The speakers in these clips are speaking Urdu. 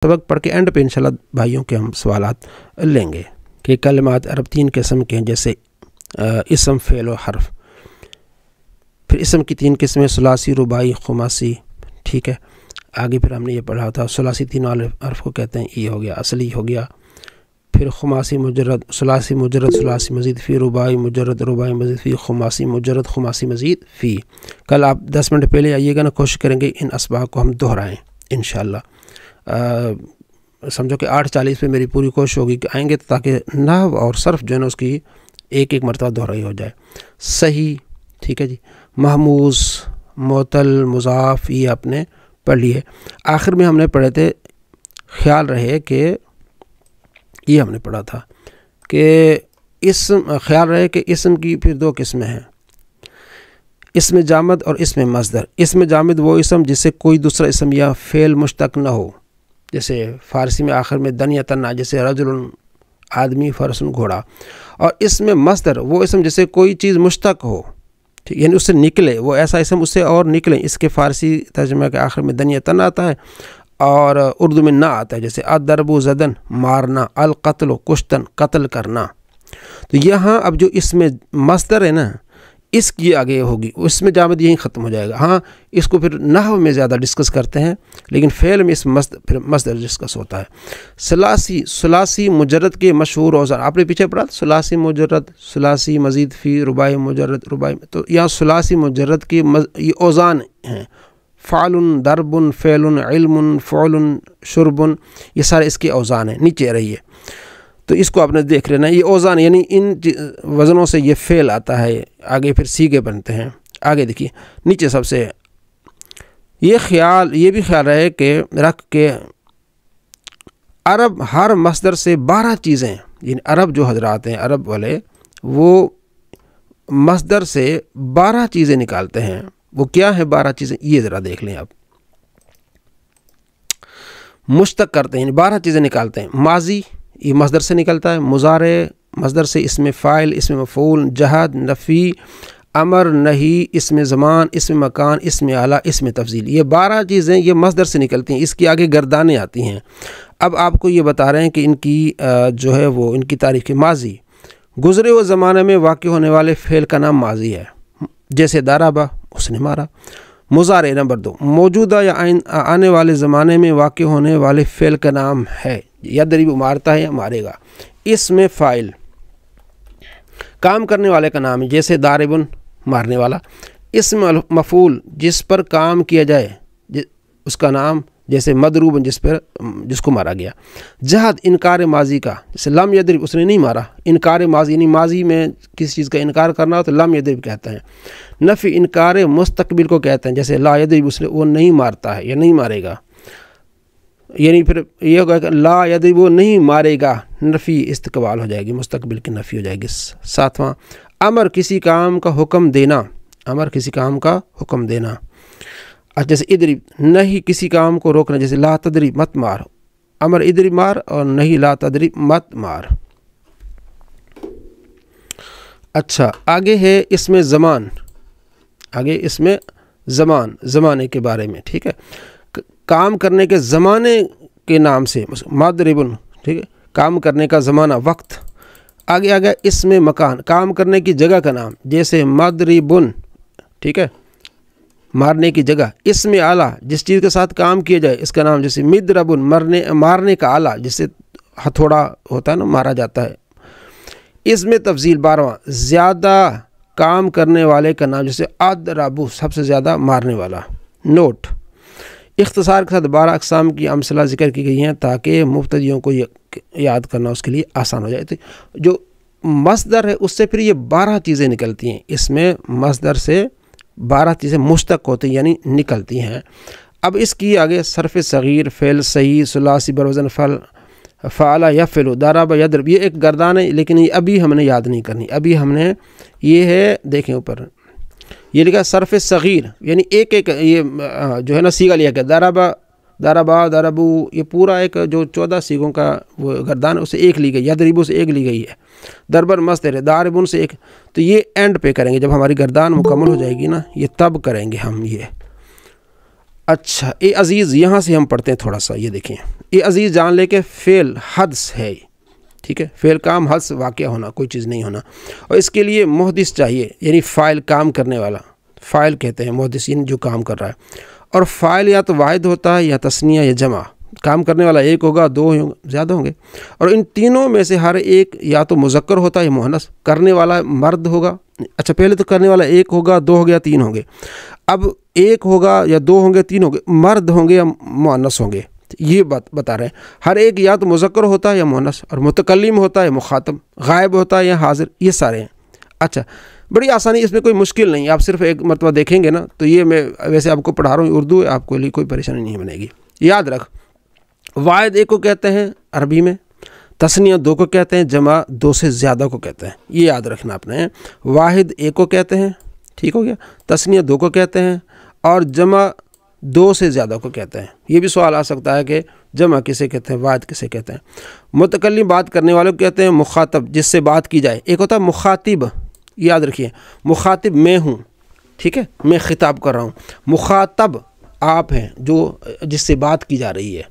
سبق پڑھ کے اینڈ پہ انشاءاللہ بھائیوں کے ہم سوالات لیں گے کہ کلمات عرب 3 قسم کے ہیں، جیسے اسم، فعل و حرف۔ پھر اسم کی 3 قسمیں، ثلاثی، رباعی، خماسی، ٹھیک ہے۔ آگے پھر ہم نے یہ پڑھا تھا ثلاثی 3 والے حرف کو کہتے ہیں، ای ہو گیا، اصلی ہو گیا۔ پھر خماسی مجرد، ثلاثی مجرد، ثلاثی مزید فی، رباعی مجرد، رباعی مزید فی، خماسی مجرد، خماسی مزید فی۔ کل آپ 10 منٹ پہلے آئیے گا نا، کوشش کریں گے ان اسباق کو ہم دہرائیں انشاءاللہ۔ سمجھو کہ 8:40 پہ میری پوری کوشش ہوگی کہ آئیں گے تاکہ نحو اور صرف جو ہے نا اس کی ایک مرتبہ دہرائی ہو جائے۔ صحیح، ٹھیک ہے جی۔ محموز، معطل، مضاف، یہ آپ نے پڑھ لیے۔ آخر میں ہم نے پڑھے تھے، خیال رہے کہ یہ ہم نے پڑھا تھا کہ خیال رہے کہ اسم کی پھر 2 قسمیں ہیں، اسم جامد اور اسم مصدر۔ اسم جامد وہ اسم جس سے کوئی دوسرا اسم یا فعل مشتق نہ ہو، جیسے فارسی میں آخر میں دن یا تنا، جیسے رجل آدمی، فرس گھوڑا۔ اور اسم مصدر وہ اسم جس سے کوئی چیز مشتق ہو، یعنی اس سے نکلے، وہ ایسا اسم اس سے اور نکلے۔ اس کے فارسی ترجمہ کے آخر میں دن یا تن آتا ہے اور اردو میں نہ آتا ہے، جیسے الضرب زدن، مارنا، القتل کشتن، قتل کرنا۔ تو یہاں اب جو اسم مصدر ہے نا، اس کی آگے ہوگی، اس میں جامد یہیں ختم ہو جائے گا۔ ہاں اس کو پھر نحو میں زیادہ ڈسکس کرتے ہیں، لیکن فعل میں اس پھر مصدر ڈسکس ہوتا ہے۔ ثلاثی مجرد کے مشہور اوزان آپ نے پیچھے پڑھا، ثلاثی مجرد، ثلاثی مزید فی، رباعی مجرد، رباعی، تو یہاں ثلاثی مجرد کے یہ اوزان ہیں، فعل، ضرب، فعل، علم، فعل، شرب، یہ سارے اس کے اوزان ہیں۔ نیچے رہیے تو اس کو آپ نے دیکھ لینا، یہ اوزان یعنی ان وزنوں سے یہ فعل آتا ہے، آگے پھر سیغے بنتے ہیں۔ آگے دیکھیے نیچے سب سے یہ بھی خیال رہے کہ رکھ کے عرب ہر مصدر سے 12 چیزیں، یعنی عرب جو حضرات ہیں، عرب والے، وہ مصدر سے 12 چیزیں نکالتے ہیں۔ وہ کیا ہے 12 چیزیں؟ یہ ذرا دیکھ لیں آپ۔ مشتق کرتے ہیں، یعنی 12 چیزیں نکالتے ہیں۔ ماضی یہ مصدر سے نکلتا ہے، مضارع مصدر سے، اسم فاعل، اسم مفعول، جہد، نفی، امر، نہی، اسم زمان، اسم مکان، اسم اعلیٰ، اسم تفضیل، یہ 12 چیزیں یہ مصدر سے نکلتی ہیں۔ اس کی آگے گردانیں آتی ہیں۔ اب آپ کو یہ بتا رہے ہیں کہ ان کی جو ہے وہ ان کی تاریخ ماضی، گزرے ہوئے زمانے میں واقع ہونے والے فعل کا نام ماضی ہے، جیسے ضربہ، اس نے مارا۔ مضارع نمبر 2، موجودہ یا آنے والے زمانے میں واقع ہونے والے فعل کا نام ہے، یضرب مارتا ہے یا مارے گا۔ اسم فاعل کام کرنے والے کا نام ہے، جیسے ضارب مارنے والا۔ اسم مفعول جس پر کام کیا جائے اس کا نام، جیسے مضروب جس کو مارا گیا۔ جہد انکار ماضی کا، جیسے لم یضرب اس نے نہیں مارا، انکار ماضی یعنی ماضی میں کسی چیز کا انکار کرنا ہو تو لم یضرب کہتے ہیں۔ نفی انکار مستقبل کو کہتے ہیں، جیسے لا یضرب اس نے وہ نہیں مارتا ہے یا نہیں مارے گا، یعنی پھر یہ ہوگا کہ لا یضرب وہ نہیں مارے گا، نفی استقبال ہو جائے گی، مستقبل کی نفی ہو جائے گی۔ 7واں امر کسی کام کا حکم دینا، امر کسی کام کا حکم دینا، جیسے ادرب نہیں کسی کام کو روکنا، جیسے لا تدرب مت مار، امر ادرب مار اور نہیں لا تدرب مت مار۔ اچھا آگے ہے اسم زمان، آگے اسم زمان، زمانے کے بارے میں، ٹھیک ہے، کام کرنے کے زمانے کے نام سے، مضربن، ٹھیک ہے، کام کرنے کا زمانہ، وقت۔ آگے آگے اسم مکان، کام کرنے کی جگہ کا نام، جیسے مضربن، ٹھیک ہے، مارنے کی جگہ۔ اسم آلہ جس چیز کے ساتھ کام کیا جائے اس کا نام، جیسے مضربن مارنے کا آلہ، جس سے ہتھوڑا ہوتا ہے نا، مارا جاتا ہے۔ اسم تفضیل 12واں زیادہ کام کرنے والے کا نام، جیسے اضرب سب سے زیادہ مارنے والا۔ نوٹ اختصار کے ساتھ 12 اقسام کی امثلہ ذکر کی گئی ہیں تاکہ مبتدیوں کو یاد کرنا اس کے لیے آسان ہو جائے۔ تو جو مصدر ہے اس سے پھر یہ 12 چیزیں نکلتی ہیں، اس میں مصدر سے 12 چیزیں مشتق ہوتی ہیں یعنی نکلتی ہیں۔ اب اس کی آگے صرف صغیر، فعل صحیح، ثلاثی بروزن فعل یفعل، ضرب یضرب، یہ ایک گردان ہے، لیکن یہ ابھی ہم نے یاد نہیں کرنی۔ ابھی ہم نے یہ ہے، دیکھیں اوپر یہ لکھا صرف صغیر، یعنی ایک ایک یہ جو ہے نا سیگا لیا گیا، ضربا، ضربو، یہ پورا ایک جو 14 سیگوں کا وہ گردان ہے، اسے ایک لی گئی، یضربو سے ایک لی گئی ہے، ضربن مصدر ہے، ضاربن سے ایک۔ تو یہ اینڈ پہ کریں گے جب ہماری گردان مکمل ہو جائے گی نا، یہ تب کریں گے ہم یہ۔ اچھا اے عزیز، یہاں سے ہم پڑھتے ہیں تھوڑا سا، یہ دیکھیں یہ عزیز جان لے کہ فعل حدث ہے، ٹھیک ہے، فعل کام حدث واقع ہونا، کوئی چیز نہیں ہونا، اور اس کے لیے محدث چاہیے، یعنی فاعل کام کرنے والا، فاعل کہتے ہیں محدث، یعنی جو کام کر رہا ہے، اور فاعل یا تو واحد ہوتا ہے یا تثنیہ یا جمع، کام کرنے والا ایک ہوگا، دو زیادہ ہوں گے، اور ان تینوں میں سے ہر ایک یا تو مذکر ہوتا ہے یا مؤنث، کرنے والا مرد ہوگا، اچھا پہلے تو کرنے والا ایک ہوگا، دو ہو گیا، تین ہوں گے، اب ایک ہوگا یا دو ہوں گے، تین ہوں گے، مرد ہوں گے یا مؤنث ہوں گے، یہ بات بتا رہے ہیں، ہر ایک یا تو مذکر ہوتا ہے یا مؤنث، اور متکلم ہوتا ہے یا مخاطب، غائب ہوتا ہے یا حاضر، یہ سارے ہیں۔ اچھا بڑی آسانی، اس میں کوئی مشکل نہیں، آپ صرف ایک مرتبہ دیکھیں گے نا تو یہ میں ویسے آپ کو پڑھا رہا ہوں اردو ہے، آپ کو لیے کوئی پریشانی نہیں بنے گی۔ یاد رکھ، واحد ایک کو کہتے ہیں عربی میں، تثنیہ دو کو کہتے ہیں، جمع دو سے زیادہ کو کہتے ہیں، یہ یاد رکھنا آپ نے۔ واحد ایک کو کہتے ہیں، ٹھیک ہو گیا، تثنیہ دو کو کہتے ہیں، اور جمع دو سے زیادہ کو کہتے ہیں۔ یہ بھی سوال آ سکتا ہے کہ جمع کسے کہتے ہیں، واحد کسے کہتے ہیں۔ متکلم بات کرنے والوں کو کہتے ہیں، مخاطب جس سے بات کی جائے، ایک ہوتا ہے مخاطب، یاد رکھیے، مخاطب میں ہوں، ٹھیک ہے، میں خطاب کر رہا ہوں، مخاطب آپ ہیں جو جس سے بات کی جا رہی ہے،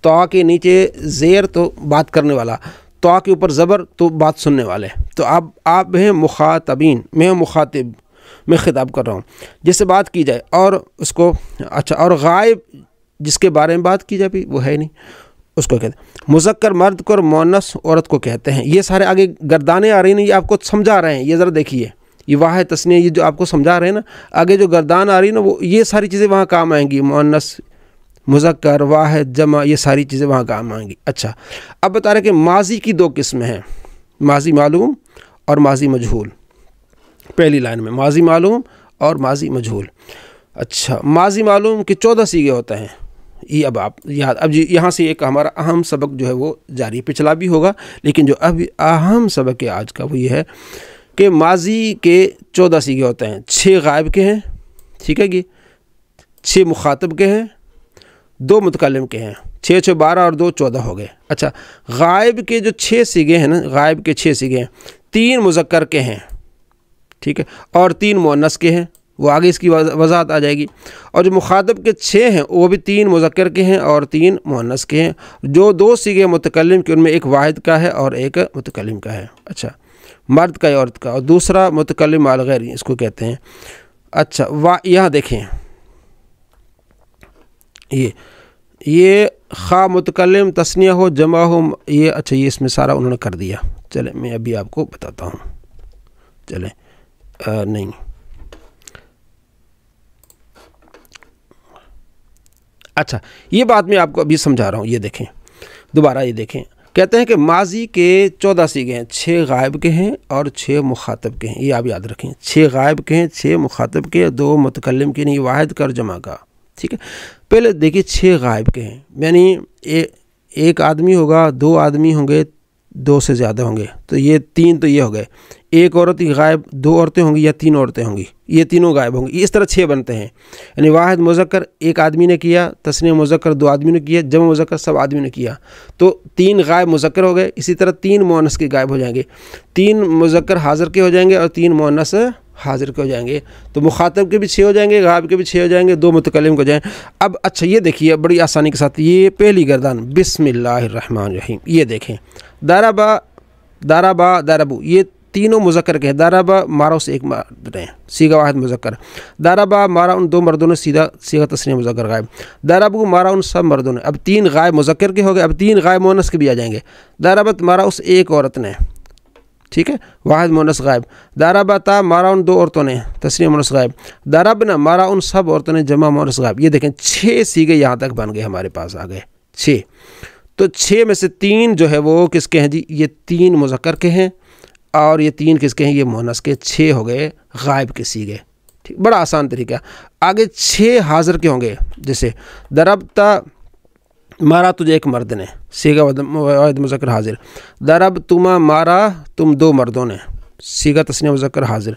تو کے نیچے زیر تو بات کرنے والا، تو کے اوپر زبر تو بات سننے والے، تو آپ ہیں مخاطبین، میں ہوں مخاطب، میں خطاب کر رہا ہوں جس سے بات کی جائے، اور اس کو اچھا، اور غائب جس کے بارے میں بات کی جائے بھی وہ ہے نہیں، اس کو کہتے ہیں۔ مذکر مرد کو اور مؤنث عورت کو کہتے ہیں۔ یہ سارے آگے گردانیں آ رہی ہیں، یہ آپ کو سمجھا رہے ہیں، یہ ذرا دیکھیے، یہ واحد تثنیہ، یہ جو آپ کو سمجھا رہے ہیں نا، آگے جو گردان آ رہی ہے نا، وہ یہ ساری چیزیں وہاں کام آئیں گی، مؤنث، مذکر، واحد، جمع، یہ ساری چیزیں وہاں کام آئیں گی۔ اچھا اب بتا رہے کہ ماضی کی دو قسمیں ہیں، ماضی معلوم اور ماضی مجہول۔ پہلی لائن میں ماضی معلوم اور ماضی مجہول۔ اچھا ماضی معلوم کے 14 صیغے ہوتے ہیں، یہ اب آپ یاد، اب یہاں سے ایک ہمارا اہم سبق جو ہے وہ جاری، پچھلا بھی ہوگا لیکن جو اب اہم سبق ہے آج کا وہ یہ ہے کہ ماضی کے 14 صیغے ہوتے ہیں، 6 غائب کے ہیں، ٹھیک ہے جی، 6 مخاطب کے ہیں، 2 متکلم کے ہیں، 6 6 12 اور 2 14 ہو گئے۔ اچھا غائب کے جو 6 صیغے ہیں نا، غائب کے 6 صیغے ہیں، 3 مذکر کے ہیں، ٹھیک ہے، اور 3 مؤنث کے ہیں، وہ آگے اس کی وضاحت آ جائے گی، اور جو مخاطب کے 6 ہیں وہ بھی 3 مذکر کے ہیں اور 3 مؤنث کے ہیں، جو 2 صیغے متکلم کے ان میں ایک واحد کا ہے اور ایک متکلم کا ہے، اچھا مرد کا یا عورت کا، اور دوسرا متکلم مع الغیر اس کو کہتے ہیں۔ اچھا یہاں دیکھیں، یہ خواہ متکلم تثنیہ ہو جمع ہو، یہ اچھا یہ اس میں سارا انہوں نے کر دیا، چلیں میں ابھی آپ کو بتاتا ہوں، چلیں نہیں، اچھا یہ بات میں آپ کو ابھی سمجھا رہا ہوں، یہ دیکھیں دوبارہ، یہ دیکھیں، کہتے ہیں کہ ماضی کے 14 صیغے ہیں، 6 غائب کے ہیں اور 6 مخاطب کے ہیں، یہ آپ یاد رکھیں، 6 غائب کے ہیں، 6 مخاطب کے، 2 متکلم کے، نہیں واحد کا اور جمع کا، ٹھیک ہے۔ پہلے دیکھیے 6 غائب کے ہیں، یعنی ایک آدمی ہوگا، 2 آدمی ہوں گے، 2 سے زیادہ ہوں گے، تو یہ 3 تو یہ ہو گئے، ایک عورت ہی غائب، 2 عورتیں ہوں گی یا 3 عورتیں ہوں گی، یہ تینوں غائب ہوں گی، اس طرح 6 بنتے ہیں، یعنی واحد مذکر ایک آدمی نے کیا، تثنیہ مذکر 2 آدمی نے کیا، جمع مذکر سب آدمی نے کیا، تو 3 غائب مذکر ہو گئے، اسی طرح 3 مؤنث کے غائب ہو جائیں گے، 3 مذکر حاضر کے ہو جائیں گے اور 3 مؤنث حاضر کے ہو جائیں گے، تو مخاطب کے بھی 6 ہو جائیں گے، غائب کے بھی 6 ہو جائیں گے، 2 متکلم کے ہو جائیں گے۔ اب اچھا یہ دیکھیے بڑی آسانی کے ساتھ، یہ پہلی گردان بسم اللہ الرحمن الرحیم، یہ دیکھیں، داربا یہ تینوں مذکر کے ہیں، داربا مارا اس ایک مرد نے، صیغہ واحد مذکر، داربا مارا ان 2 مردوں نے، سیدھا صیغہ تثنیہ مذکر غائب، داربو مارا ان سب مردوں نے، اب 3 غائب مذکر کے ہو گئے، اب 3 غائب مؤنث کے بھی آ جائیں گے، داربت مارا اس ایک عورت نے، ٹھیک ہے، واحد مؤنث غائب، داربتا مارا ان 2 عورتوں نے، تثنیہ مؤنث غائب، داربنا مارا ان سب عورتوں نے، جمع مؤنث غائب۔ یہ دیکھیں 6 صیغے یہاں تک بن گئے، ہمارے پاس آ گئے 6، تو 6 میں سے 3 جو ہے وہ کس کے ہیں جی، یہ 3 مذکر کے ہیں اور یہ 3 کس کے ہیں، یہ مؤنث کے، 6 ہو گئے غائب کے صیغے، ٹھیک، بڑا آسان طریقہ۔ آگے 6 حاضر کے ہوں گے، جیسے ضربتا مارا تجھے ایک مرد نے، صیغہ واحد مذکر حاضر، ضرب تما مارا تم 2 مردوں نے، صیغہ تثنیہ مذکر حاضر،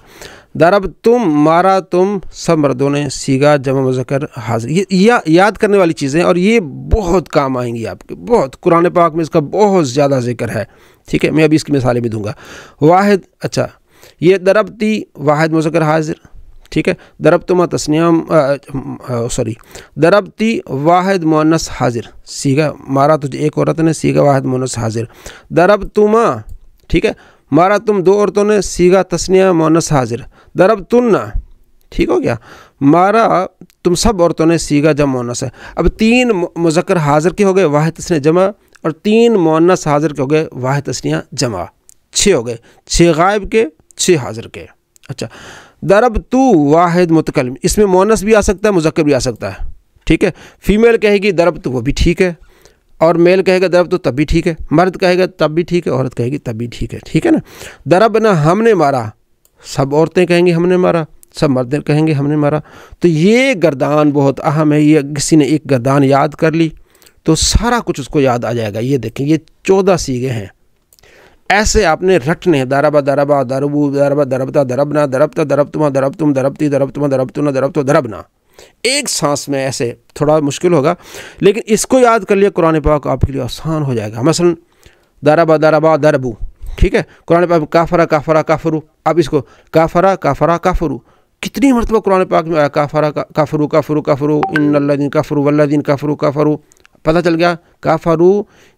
ضرب تم مارا تم سب مردوں نے، صیغہ جمع مذکر حاضر۔ یہ یاد کرنے والی چیزیں، اور یہ بہت کام آئیں گی آپ کے، بہت قرآن پاک میں اس کا بہت زیادہ ذکر ہے، ٹھیک ہے، میں ابھی اس کی مثالیں بھی دوں گا۔ واحد، اچھا یہ ضربتی واحد مذکر حاضر، ٹھیک ہے. ضربتما تسنیہ ضربتی واحد مؤنث حاضر سیگا مارا تجھے ایک عورت نے سیگا واحد مؤنث حاضر. ضربتما ٹھیک ہے مارا تم دو عورتوں نے سیگا تسنیہ مؤنث حاضر. ضربتن ٹھیک ہو گیا مارا تم سب عورتوں نے سیگا جمع مؤنث ہے. اب 3 مذکر حاضر کے ہو گئے واحد تسنیہ جمع اور 3 مؤنث حاضر کے ہو گئے واحد تسنیہ جمع. 6 ہو گئے 6 غائب کے 6 حاضر کے. اچھا ضربتو واحد متکلم اس میں مؤنث بھی آ سکتا ہے مذکر بھی آ سکتا ہے. ٹھیک ہے فیمیل کہے گی ضربت وہ بھی ٹھیک ہے اور میل کہے گا ضربت تب بھی ٹھیک ہے. مرد کہے گا تب بھی ٹھیک ہے عورت کہے گی تب بھی ٹھیک ہے. ٹھیک ہے نا. ضربنا ہم نے مارا سب عورتیں کہیں گی ہم نے مارا سب مرد کہیں گے ہم نے مارا. تو یہ گردان بہت اہم ہے. یہ کسی نے ایک گردان یاد کر لی تو سارا کچھ اس کو یاد آ جائے گا. یہ دیکھیں یہ 14 سیغے ہیں ایسے آپ نے رٹنے ہیں. ضربا ضربا ضربو ضربا ضربتا ضربنا ضربتا ضربتما ضربتم ضربتی ضربتما ضربتنا ضربتو ضربنا. ایک سانس میں ایسے تھوڑا مشکل ہوگا لیکن اس کو یاد کر لیا قرآن پاک آپ کے لیے آسان ہو جائے گا. مثلا ضربا ضربا ضربو ٹھیک ہے قرآن پاک کافرا کافرا کافرو. اب اس کو کافرا کافرا کافرو کتنی مرتبہ قرآن پاک میں آیا کافرا کافرو کافرو کافرو ان الذین کفروا والذین کفروا کافرو. پتہ چل گیا کافرو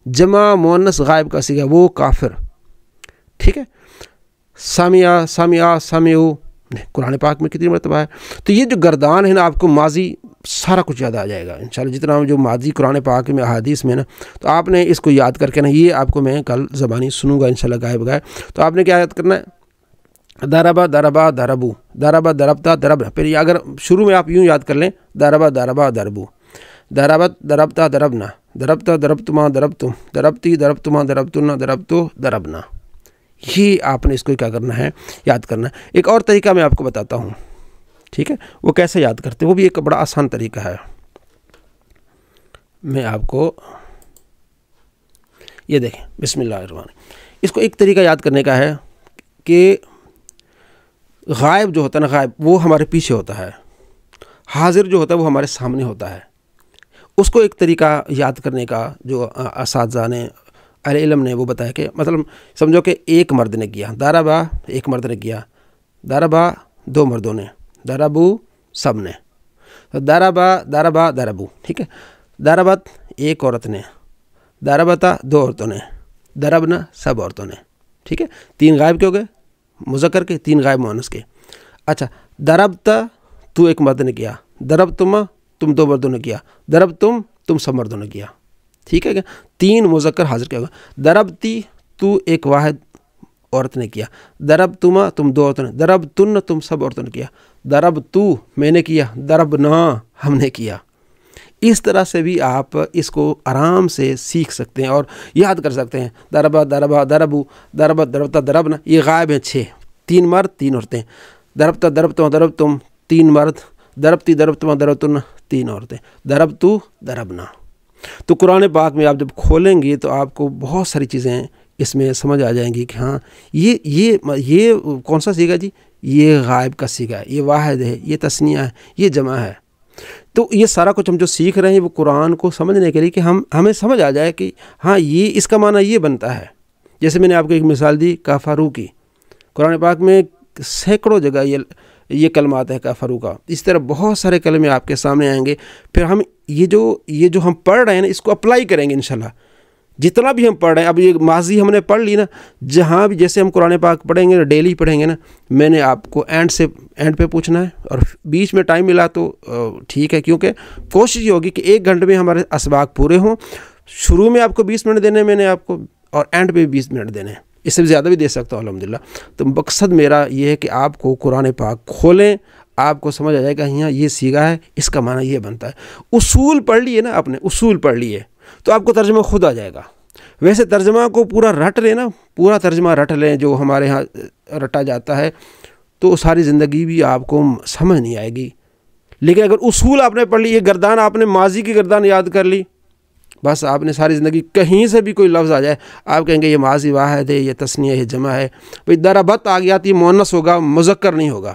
جمع مؤنث غائب کا صیغہ وہ کافر. ٹھیک ہے سامعہ سامعہ سامعو قرآن پاک میں کتنی مرتبہ ہے. تو یہ جو گردان ہے نا آپ کو ماضی سارا کچھ یاد آ جائے گا انشاءاللہ جتنا جو ماضی قرآن پاک میں احادیث میں نا. تو آپ نے اس کو یاد کر کے نا یہ آپ کو میں کل زبانی سنوں گا انشاءاللہ گائے بغائے. تو آپ نے کیا یاد کرنا ہے ضربا ضربا ضربو ضربا ضربتا ضربنا. پھر یہ اگر شروع میں آپ یوں یاد کر لیں ضربا ضربا ضربو ضربت ضربتا ضربنا ضربتا ضربتما ضربتم ضربتی ضربتما ضربتنا ضربتو ضربنا. یہ آپ نے اس کو کیا کرنا ہے یاد کرنا ہے. ایک اور طریقہ میں آپ کو بتاتا ہوں ٹھیک ہے وہ کیسے یاد کرتے وہ بھی ایک بڑا آسان طریقہ ہے. میں آپ کو یہ دیکھیں بسم اللہ الرحمن الرحیم. اس کو ایک طریقہ یاد کرنے کا ہے کہ غائب جو ہوتا ہے نا غائب وہ ہمارے پیچھے ہوتا ہے. حاضر جو ہوتا ہے وہ ہمارے سامنے ہوتا ہے. اس کو ایک طریقہ یاد کرنے کا جو اساتذہ نے اہل علم نے وہ بتایا کہ مطلب سمجھو کہ ایک مرد نے کیا ضربا ایک مرد نے کیا ضربا 2 مردوں نے ضربو سب نے ضربا ضربا ضربو. ٹھیک ہے ضربت ایک عورت نے ضربتا 2 عورتوں نے ضربنا سب عورتوں نے. ٹھیک ہے 3 غائب کے ہو گئے مذکر کے 3 غائب مؤنث کے. اچھا ضربتا تو ایک مرد نے کیا ضربتما تم 2 مردوں نے کیا ضربتم تم سب مردوں نے کیا. ٹھیک ہے کیا 3 مذکر حاضر کیا ہوگا. ضربتی تو ایک واحد عورت نے کیا ضربتما تم 2 عورتوں نے ضربتن تم سب عورتوں نے کیا ضربتو میں نے کیا ضربنا ہم نے کیا. اس طرح سے بھی آپ اس کو آرام سے سیکھ سکتے ہیں اور یاد کر سکتے ہیں. ضربا ضربا ضربو ضربت ضربتا ضربنا یہ غائب ہیں 6 3 مرد 3 عورتیں. ضربتا ضربتما ضربتم 3 مرد ضربتی ضربتما ضربتن 3 عورتیں ضربتو ضربنا. تو قرآن پاک میں آپ جب کھولیں گے تو آپ کو بہت ساری چیزیں اس میں سمجھ آ جائیں گی کہ ہاں یہ کون سا صیغہ جی یہ غائب کا صیغہ ہے یہ واحد ہے یہ تثنیہ ہے یہ جمع ہے. تو یہ سارا کچھ ہم جو سیکھ رہے ہیں وہ قرآن کو سمجھنے کے لیے کہ ہمیں سمجھ آ جائے کہ ہاں یہ اس کا معنی یہ بنتا ہے. جیسے میں نے آپ کو ایک مثال دی کافرو کی. قرآن پاک میں سینکڑوں جگہ یہ کلمات ہے کافرو کا. اس طرح بہت سارے کلمے آپ کے سامنے آئیں گے. پھر ہم یہ جو ہم پڑھ رہے ہیں نا اس کو اپلائی کریں گے انشاءاللہ. جتنا بھی ہم پڑھ رہے ہیں اب یہ ماضی ہم نے پڑھ لی نا جہاں بھی جیسے ہم قرآن پاک پڑھیں گے ڈیلی پڑھیں گے نا میں نے آپ کو اینڈ پہ پوچھنا ہے اور بیچ میں ٹائم ملا تو ٹھیک ہے کیونکہ کوشش یہ ہوگی کہ 1 گھنٹے میں ہمارے اسباق پورے ہوں. شروع میں آپ کو 20 منٹ دینے میں نے آپ کو اور اینڈ پہ 20 منٹ دینے اس سے زیادہ بھی دے سکتا ہوں الحمدللہ. تو مقصد میرا یہ ہے کہ آپ کو قرآن پاک کھولیں آپ کو سمجھ آ جائے گا یہاں یہ صیغہ ہے اس کا معنی یہ بنتا ہے. اصول پڑھ لیے نا آپ نے اصول پڑھ لیے تو آپ کو ترجمہ خود آ جائے گا. ویسے ترجمہ کو پورا رٹ لیں نا پورا ترجمہ رٹ لیں جو ہمارے ہاں رٹا جاتا ہے تو ساری زندگی بھی آپ کو سمجھ نہیں آئے گی. لیکن اگر اصول آپ نے پڑھ لی یہ گردان آپ نے ماضی کی گردان یاد کر لی بس آپ نے ساری زندگی کہیں سے بھی کوئی لفظ آ جائے آپ کہیں گے یہ ماضی واحد ہے یہ تثنیہ ہے یہ جمع ہے. بھئی ضربت آ گیا تو یہ مؤنث ہوگا مذکر نہیں ہوگا.